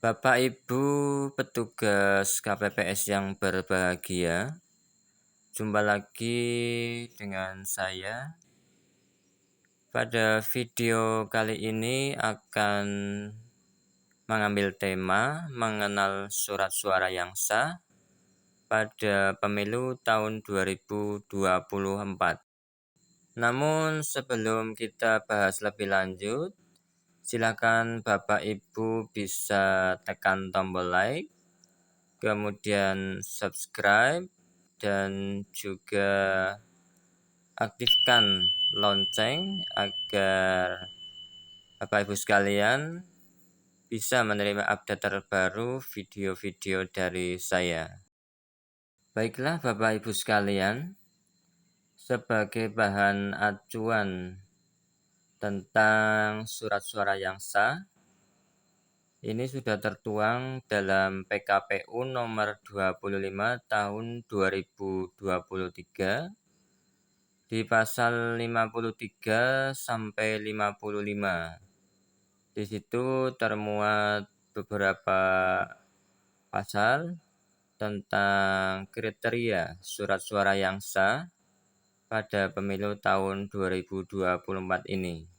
Bapak Ibu petugas KPPS yang berbahagia, jumpa lagi dengan saya. Pada video kali ini akan mengambil tema mengenal surat suara yang sah pada pemilu tahun 2024. Namun sebelum kita bahas lebih lanjut, silakan Bapak Ibu bisa tekan tombol like, kemudian subscribe, dan juga aktifkan lonceng agar Bapak Ibu sekalian bisa menerima update terbaru video-video dari saya. Baiklah Bapak Ibu sekalian, sebagai bahan acuan tentang surat suara yang sah, ini sudah tertuang dalam PKPU nomor 25 tahun 2023 di pasal 53 sampai 55. Di situ termuat beberapa pasal tentang kriteria surat suara yang sah pada pemilu tahun 2024 ini.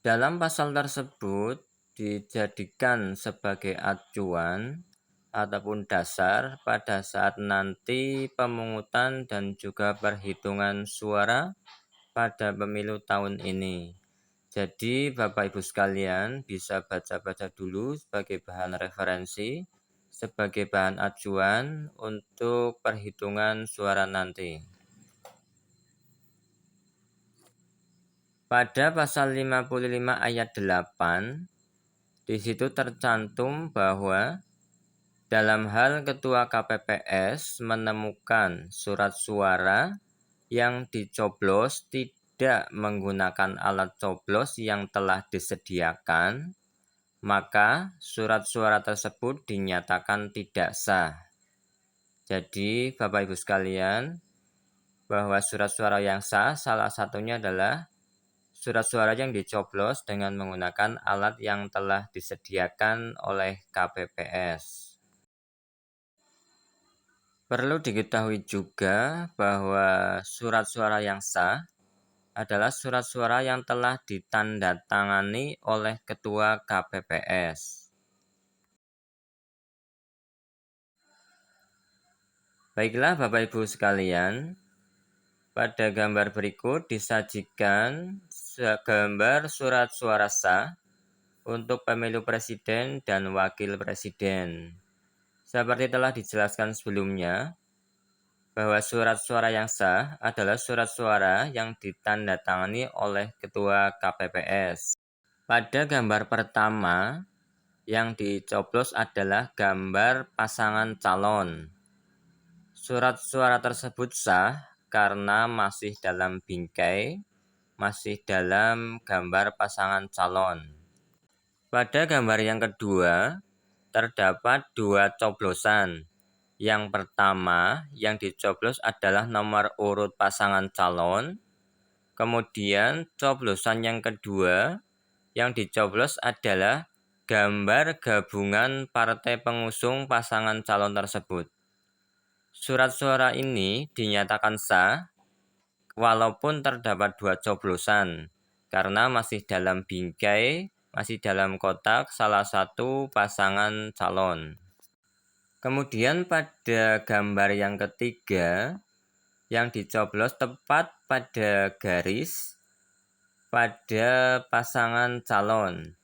Dalam pasal tersebut dijadikan sebagai acuan ataupun dasar pada saat nanti pemungutan dan juga perhitungan suara pada pemilu tahun ini. Jadi Bapak Ibu sekalian bisa baca-baca dulu sebagai bahan referensi, sebagai bahan acuan untuk perhitungan suara nanti. Pada pasal 55 ayat 8, di situ tercantum bahwa dalam hal Ketua KPPS menemukan surat suara yang dicoblos tidak menggunakan alat coblos yang telah disediakan, maka surat suara tersebut dinyatakan tidak sah. Jadi Bapak Ibu sekalian, bahwa surat suara yang sah salah satunya adalah surat suara yang dicoblos dengan menggunakan alat yang telah disediakan oleh KPPS. Perlu diketahui juga bahwa surat suara yang sah adalah surat suara yang telah ditandatangani oleh Ketua KPPS. Baiklah Bapak Ibu sekalian, pada gambar berikut disajikan gambar surat suara sah untuk pemilu presiden dan wakil presiden. Seperti telah dijelaskan sebelumnya, bahwa surat suara yang sah adalah surat suara yang ditandatangani oleh Ketua KPPS. Pada gambar pertama, yang dicoblos adalah gambar pasangan calon. Surat suara tersebut sah karena masih dalam bingkai, masih dalam gambar pasangan calon. Pada gambar yang kedua, terdapat dua coblosan. Yang pertama, yang dicoblos adalah nomor urut pasangan calon. Kemudian, coblosan yang kedua, yang dicoblos adalah gambar gabungan partai pengusung pasangan calon tersebut. Surat suara ini dinyatakan sah walaupun terdapat dua coblosan, karena masih dalam bingkai, masih dalam kotak salah satu pasangan calon. Kemudian pada gambar yang ketiga, yang dicoblos tepat pada garis pada pasangan calon,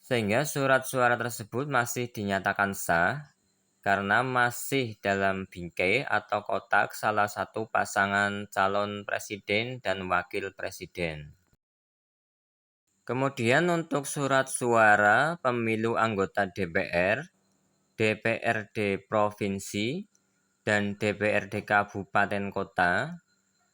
sehingga surat suara tersebut masih dinyatakan sah karena masih dalam bingkai atau kotak salah satu pasangan calon presiden dan wakil presiden. Kemudian untuk surat suara pemilu anggota DPR, DPRD Provinsi, dan DPRD Kabupaten Kota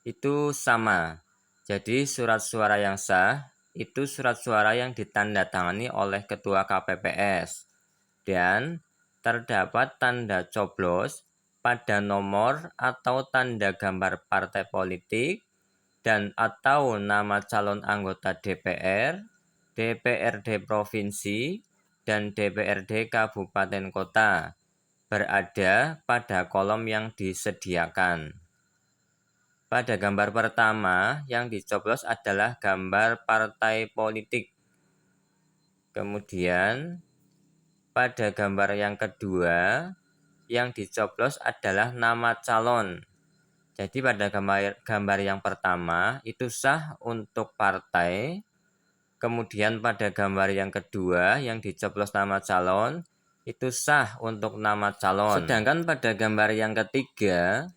itu sama. Jadi surat suara yang sah itu surat suara yang ditandatangani oleh Ketua KPPS dan terdapat tanda coblos pada nomor atau tanda gambar partai politik dan atau nama calon anggota DPR, DPRD Provinsi, dan DPRD Kabupaten Kota berada pada kolom yang disediakan. Pada gambar pertama, yang dicoblos adalah gambar partai politik. Kemudian, pada gambar yang kedua, yang dicoblos adalah nama calon. Jadi pada gambar yang pertama itu sah untuk partai. Kemudian pada gambar yang kedua yang dicoblos nama calon itu sah untuk nama calon. Sedangkan pada gambar yang ketiga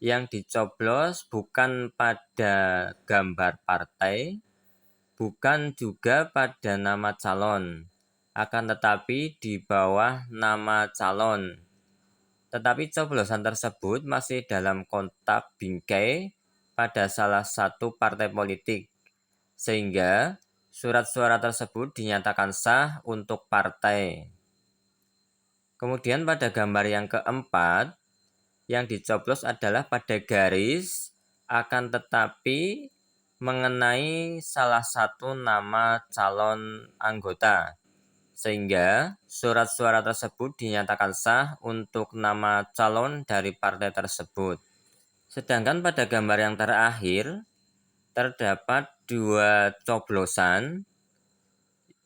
yang dicoblos bukan pada gambar partai, bukan juga pada nama calon, akan tetapi di bawah nama calon. Tetapi coblosan tersebut masih dalam kotak bingkai pada salah satu partai politik, sehingga surat suara tersebut dinyatakan sah untuk partai. Kemudian pada gambar yang keempat, yang dicoblos adalah pada garis, akan tetapi mengenai salah satu nama calon anggota, sehingga surat suara tersebut dinyatakan sah untuk nama calon dari partai tersebut. Sedangkan pada gambar yang terakhir, terdapat dua coblosan,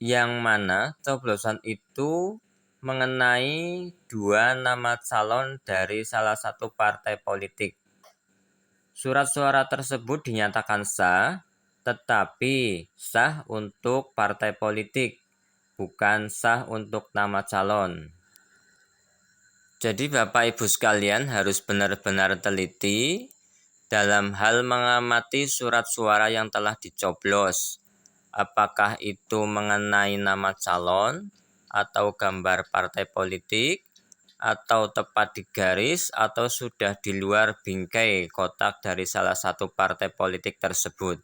yang mana coblosan itu mengenai dua nama calon dari salah satu partai politik. Surat suara tersebut dinyatakan sah, tetapi sah untuk partai politik, bukan sah untuk nama calon. Jadi Bapak Ibu sekalian harus benar-benar teliti dalam hal mengamati surat suara yang telah dicoblos. Apakah itu mengenai nama calon, atau gambar partai politik, atau tepat di garis, atau sudah di luar bingkai kotak dari salah satu partai politik tersebut.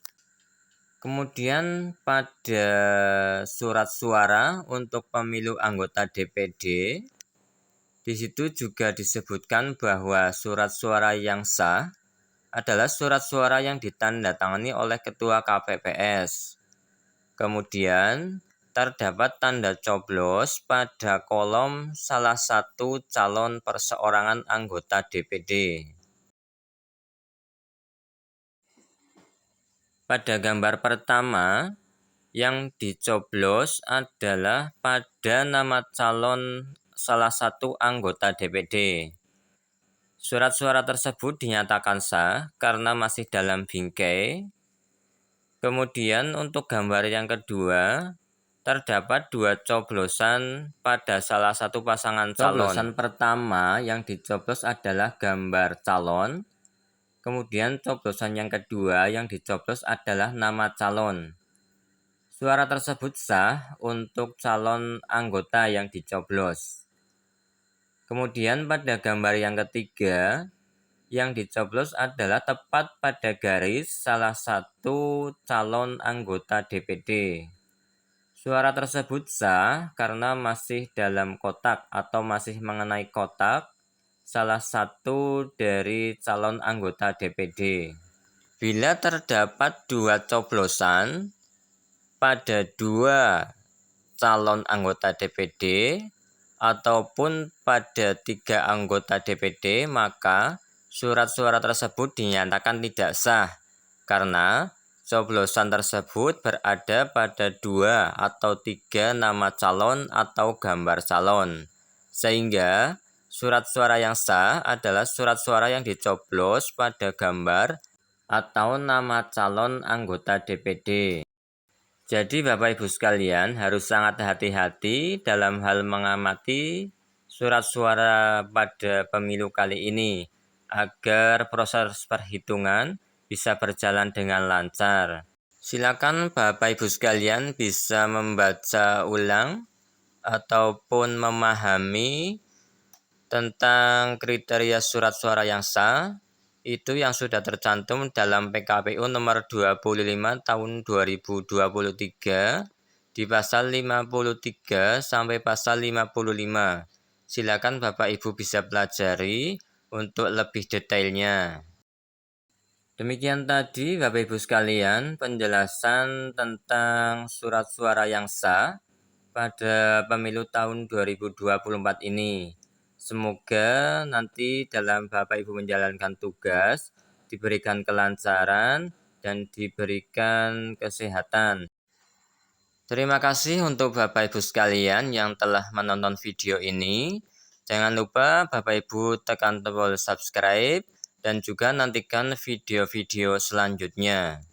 Kemudian pada surat suara untuk pemilu anggota DPD, di situ juga disebutkan bahwa surat suara yang sah adalah surat suara yang ditandatangani oleh Ketua KPPS. Kemudian terdapat tanda coblos pada kolom salah satu calon perseorangan anggota DPD. Pada gambar pertama, yang dicoblos adalah pada nama calon salah satu anggota DPD. Surat suara tersebut dinyatakan sah karena masih dalam bingkai. Kemudian untuk gambar yang kedua, terdapat dua coblosan pada salah satu pasangan calon. Coblosan pertama yang dicoblos adalah gambar calon. Kemudian coblosan yang kedua yang dicoblos adalah nama calon. Suara tersebut sah untuk calon anggota yang dicoblos. Kemudian pada gambar yang ketiga, yang dicoblos adalah tepat pada garis salah satu calon anggota DPD. Suara tersebut sah karena masih dalam kotak atau masih mengenai kotak salah satu dari calon anggota DPD. Bila terdapat dua coblosan pada dua calon anggota DPD ataupun pada tiga anggota DPD, maka surat suara tersebut dinyatakan tidak sah karena coblosan tersebut berada pada dua atau tiga nama calon atau gambar calon, sehingga surat suara yang sah adalah surat suara yang dicoblos pada gambar atau nama calon anggota DPD. Jadi Bapak Ibu sekalian harus sangat hati-hati dalam hal mengamati surat suara pada pemilu kali ini agar proses perhitungan bisa berjalan dengan lancar. Silakan Bapak Ibu sekalian bisa membaca ulang ataupun memahami tentang kriteria surat suara yang sah, itu yang sudah tercantum dalam PKPU nomor 25 tahun 2023 di pasal 53 sampai pasal 55. Silakan Bapak Ibu bisa pelajari untuk lebih detailnya. Demikian tadi Bapak Ibu sekalian penjelasan tentang surat suara yang sah pada pemilu tahun 2024 ini. Semoga nanti dalam Bapak Ibu menjalankan tugas diberikan kelancaran dan diberikan kesehatan. Terima kasih untuk Bapak Ibu sekalian yang telah menonton video ini. Jangan lupa Bapak Ibu tekan tombol subscribe dan juga nantikan video-video selanjutnya.